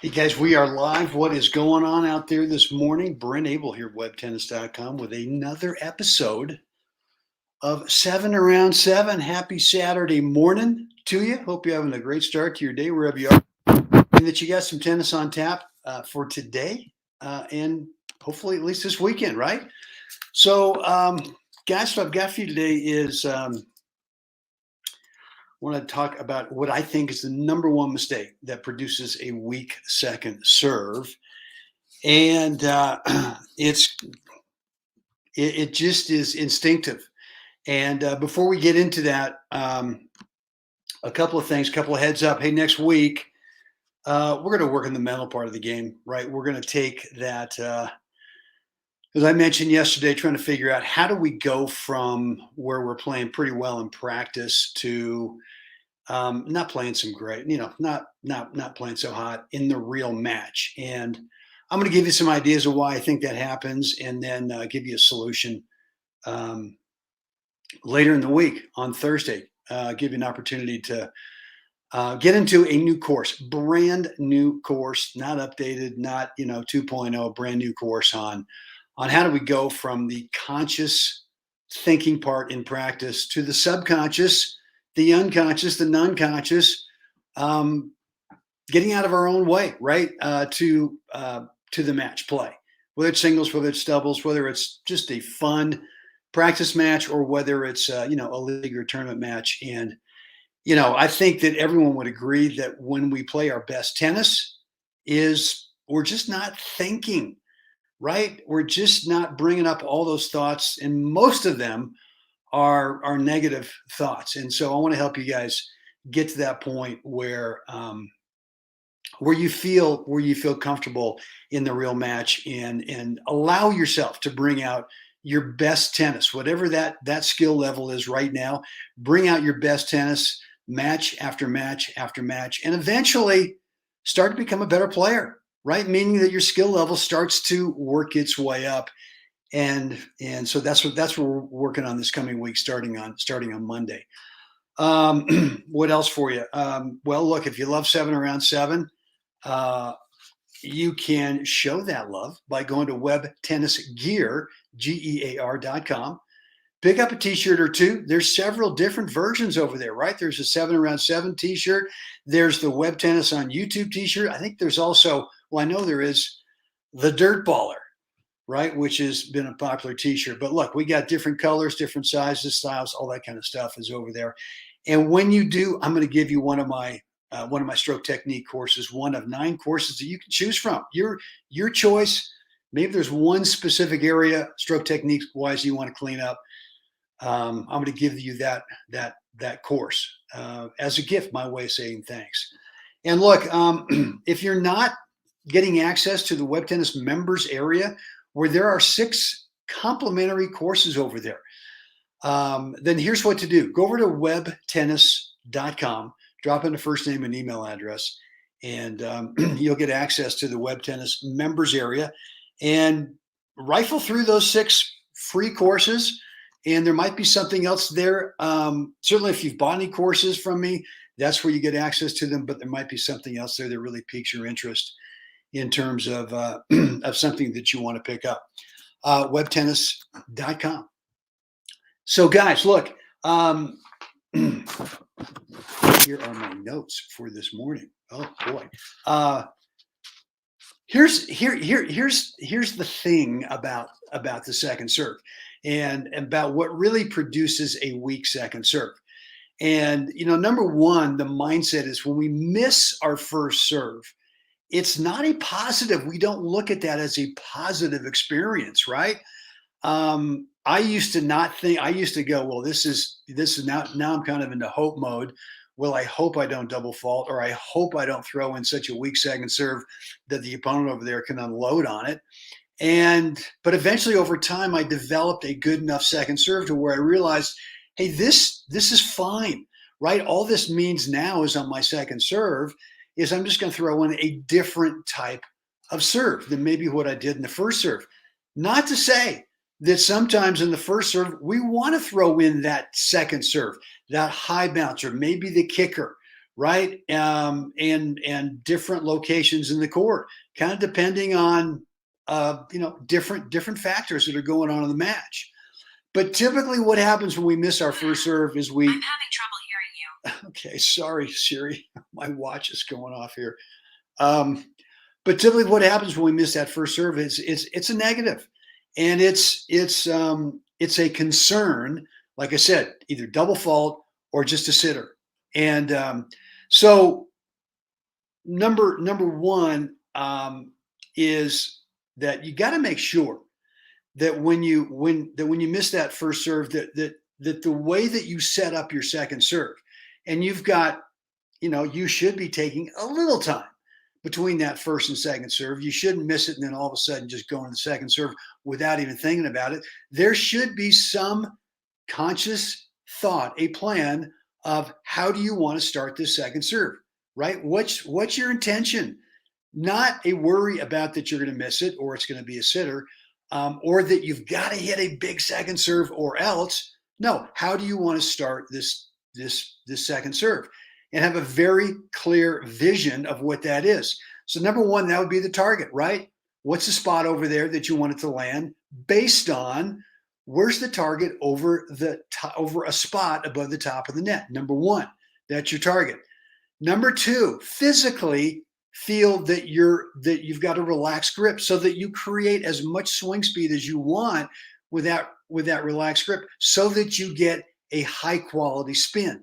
Hey guys, we are live. What is going on out there this morning? Brent Abel here, webtennis.com, with another episode of 7 Around 7. Happy Saturday morning to you. Hope you're having a great start to your day wherever you are. And that you got some tennis on tap for today and hopefully at least this weekend, right? So, guys, what I've got for you today is I want to talk about what I think is the number one mistake that produces a weak second serve. And it just is instinctive. And before we get into that, a couple of things, couple of heads up. Hey, next week we're going to work on the mental part of the game, right? We're going to take that, as I mentioned yesterday, trying to figure out how do we go from where we're playing pretty well in practice to not playing some great, not playing so hot in the real match. And I'm going to give you some ideas of why I think that happens, and then give you a solution um, later in the week on Thursday. Give you an opportunity to get into a new course, brand new course, not updated, not 2.0, brand new course on how do we go from the conscious thinking part in practice to the subconscious, the unconscious, the non-conscious, um, getting out of our own way, right? To the match play, whether it's singles, whether it's doubles, whether it's just a fun practice match, or whether it's a league or tournament match. And I think that everyone would agree that when we play our best tennis, is we're just not thinking, right? We're just not bringing up all those thoughts, and most of them are negative thoughts. And so I want to help you guys get to that point where you feel comfortable in the real match, and allow yourself to bring out your best tennis, whatever that skill level is right now. Bring out your best tennis match after match after match, and eventually start to become a better player, right? Meaning that your skill level starts to work its way up. And so that's what we're working on this coming week, starting on Monday. What else for you? Well, look, if you love 7 Around 7, uh, you can show that love by going to webtennisgear.com. Pick up a t-shirt or two. There's several different versions over there, right? There's a 7 Around 7 t-shirt. There's the Web Tennis on YouTube t-shirt. I think there's also, well, I know there is the Dirt Baller, right? Which has been a popular t-shirt. But look, we got different colors, different sizes, styles, all that kind of stuff is over there. And when you do, I'm going to give you one of my stroke technique courses, one of 9 courses that you can choose from. Your choice. Maybe there's one specific area, stroke technique wise, you want to clean up. I'm going to give you that course as a gift, my way of saying thanks. And look, if you're not getting access to the Web Tennis members area, where there are 6 complimentary courses over there, then here's what to do. Go over to webtennis.com, drop in the first name and email address, and you'll get access to the Web Tennis members area, and rifle through those 6 free courses. And there might be something else there. Certainly, if you've bought any courses from me, that's where you get access to them. But there might be something else there that really piques your interest in terms of of something that you want to pick up. Webtennis.com. So, guys, look. Here are my notes for this morning. Oh boy. Here's the thing about the second serve, and about what really produces a weak second serve. And number one, the mindset is when we miss our first serve, it's not a positive. We don't look at that as a positive experience, right? I used to not think. I used to go, well, this is now. Now I'm kind of into hope mode. Well, I hope I don't double fault, or I hope I don't throw in such a weak second serve that the opponent over there can unload on it. But eventually, over time, I developed a good enough second serve to where I realized, hey, this is fine, right? All this means now is on my second serve is I'm just going to throw in a different type of serve than maybe what I did in the first serve. Not to say that sometimes in the first serve, we want to throw in that second serve, that high bouncer, maybe the kicker, right? And different locations in the court, kind of depending on different factors that are going on in the match. But typically, what happens when we miss our first serve is we. I'm having trouble hearing you. Okay, sorry, Siri. My watch is going off here. But typically, what happens when we miss that first serve is it's a negative, and it's a concern. Like I said, either double fault or just a sitter. And so number one is that you got to make sure that when you miss that first serve, that the way that you set up your second serve, and you've got, you should be taking a little time between that first and second serve. You shouldn't miss it and then all of a sudden just go into the second serve without even thinking about it. There should be some conscious thought, a plan of how do you want to start this second serve, right? What's your intention? Not a worry about that you're going to miss it or it's going to be a sitter, or that you've got to hit a big second serve or else. No, how do you want to start this second serve? And have a very clear vision of what that is. So number one, that would be the target, right? What's the spot over there that you want it to land based on where's the target over a spot above the top of the net? Number one, that's your target. Number two, physically feel that you've got a relaxed grip so that you create as much swing speed as you want with that relaxed grip so that you get a high quality spin.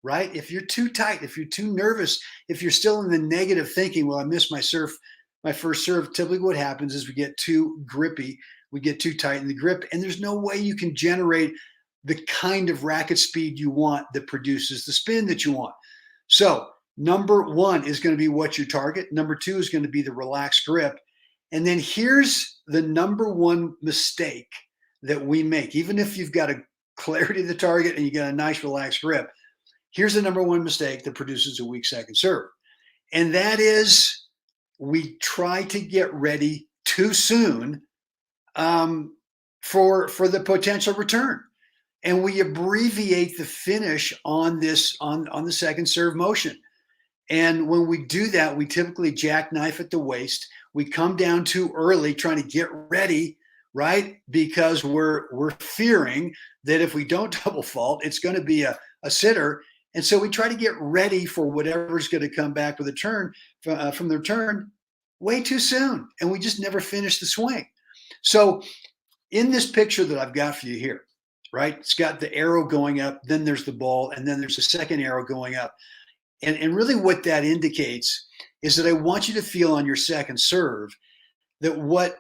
Right? If you're too tight, if you're too nervous, if you're still in the negative thinking, well, I missed my first serve, typically what happens is we get too grippy, we get too tight in the grip, and there's no way you can generate the kind of racket speed you want that produces the spin that you want. So number one is going to be what's your target. Number two is going to be the relaxed grip. And then here's the number one mistake that we make, even if you've got a clarity of the target and you got a nice relaxed grip. Here's the number one mistake that produces a weak second serve. And that is we try to get ready too soon for the potential return. And we abbreviate the finish on the second serve motion. And when we do that, we typically jackknife at the waist. We come down too early trying to get ready, right? Because we're fearing that if we don't double fault, it's going to be a sitter. And so we try to get ready for whatever's going to come back with a turn from the return way too soon. And we just never finish the swing. So in this picture that I've got for you here, right, it's got the arrow going up, then there's the ball, and then there's a second arrow going up. And really what that indicates is that I want you to feel on your second serve that what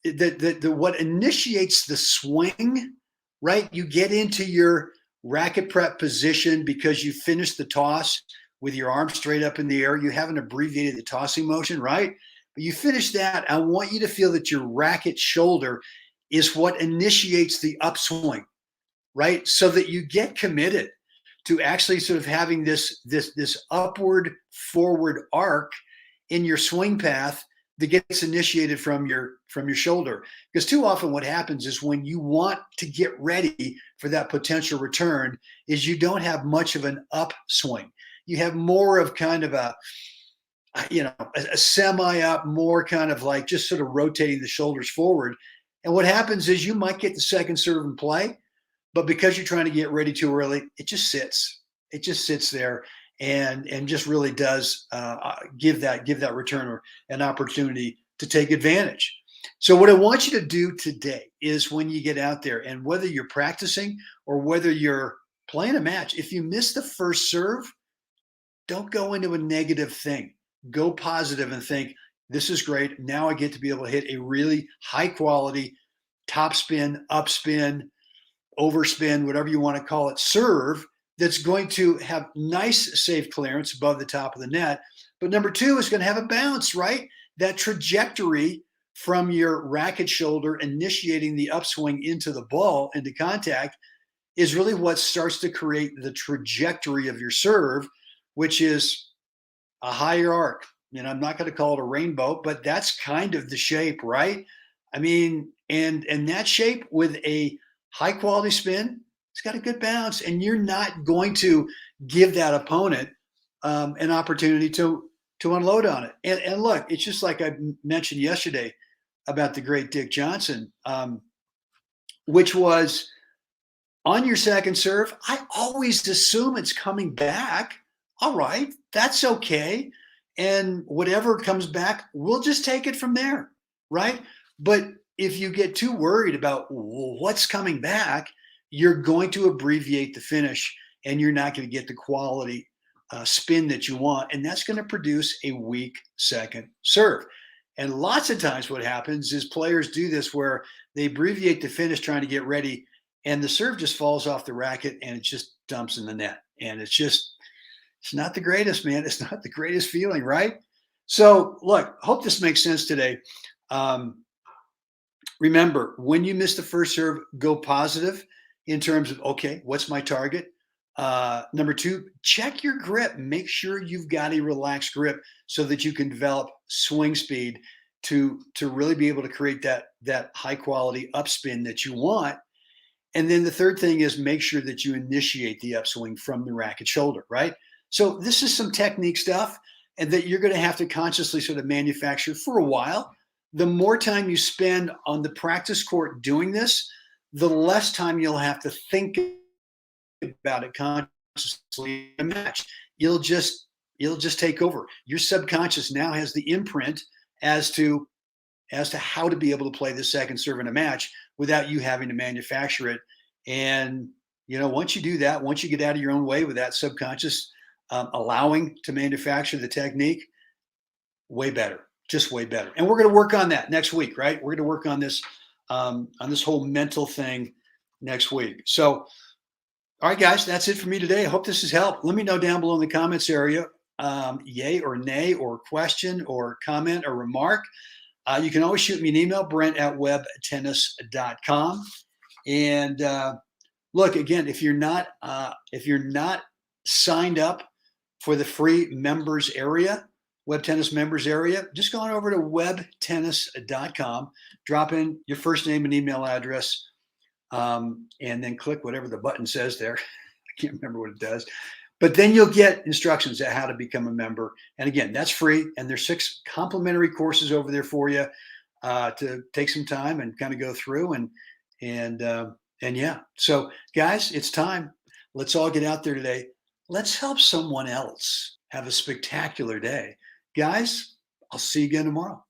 initiates the swing, right, you get into your racket prep position because you finished the toss with your arm straight up in the air. You haven't abbreviated the tossing motion, right? But you finish that. I want you to feel that your racket shoulder is what initiates the upswing, right? So that you get committed to actually sort of having this upward forward arc in your swing path that gets initiated from your shoulder. Because too often what happens is when you want to get ready for that potential return is you don't have much of an upswing. You have more of kind of a semi up, more kind of like just sort of rotating the shoulders forward. And what happens is you might get the second serve in play, but because you're trying to get ready too early, it just sits. It just sits there and just really does give that returner an opportunity to take advantage. So what I want you to do today is when you get out there, and whether you're practicing or whether you're playing a match, if you miss the first serve, don't go into a negative thing. Go positive and think, this is great. Now I get to be able to hit a really high quality top spin, up spin, overspin, whatever you want to call it, serve that's going to have nice safe clearance above the top of the net. But number two is going to have a bounce, right? That trajectory from your racket shoulder initiating the upswing into the ball, into contact, is really what starts to create the trajectory of your serve, which is a higher arc. I'm not going to call it a rainbow, but that's kind of the shape, right? I mean, and that shape with a high quality spin, it's got a good bounce, and you're not going to give that opponent an opportunity to unload on it. And look, it's just like I mentioned yesterday about the great Dick Johnson, which was on your second serve. I always assume it's coming back. All right, that's okay. And whatever comes back, we'll just take it from there, right? But if you get too worried about what's coming back, you're going to abbreviate the finish and you're not going to get the quality spin that you want. And that's going to produce a weak second serve. And lots of times what happens is players do this where they abbreviate the finish trying to get ready and the serve just falls off the racket and it just dumps in the net. And it's not the greatest, man. It's not the greatest feeling, right? So look, hope this makes sense today. Remember, when you miss the first serve, go positive in terms of, okay, what's my target? Number two, check your grip. Make sure you've got a relaxed grip so that you can develop swing speed to really be able to create that high quality upspin that you want. And then the third thing is make sure that you initiate the upswing from the racket shoulder, right? So this is some technique stuff and that you're going to have to consciously sort of manufacture for a while. The more time you spend on the practice court doing this, the less time you'll have to think about it consciously in a match. You'll just take over. Your subconscious now has the imprint as to how to be able to play the second serve in a match without you having to manufacture it. And once you do that, once you get out of your own way with that subconscious allowing to manufacture the technique, way better, just way better. And we're going to work on that next week, right? We're going to work on this whole mental thing next week. So, all right, guys, that's it for me today. I hope this has helped. Let me know down below in the comments area, yay or nay, or question or comment or remark. You can always shoot me an email, brent@webtennis.com. And look, again, if you're not signed up for the free members area, Web Tennis members area, just go on over to webtennis.com, drop in your first name and email address, and then click whatever the button says there. I can't remember what it does. But then you'll get instructions on how to become a member. And again, that's free. And there's 6 complimentary courses over there for you to take some time and kind of go through. And yeah. So guys, it's time. Let's all get out there today. Let's help someone else have a spectacular day. Guys, I'll see you again tomorrow.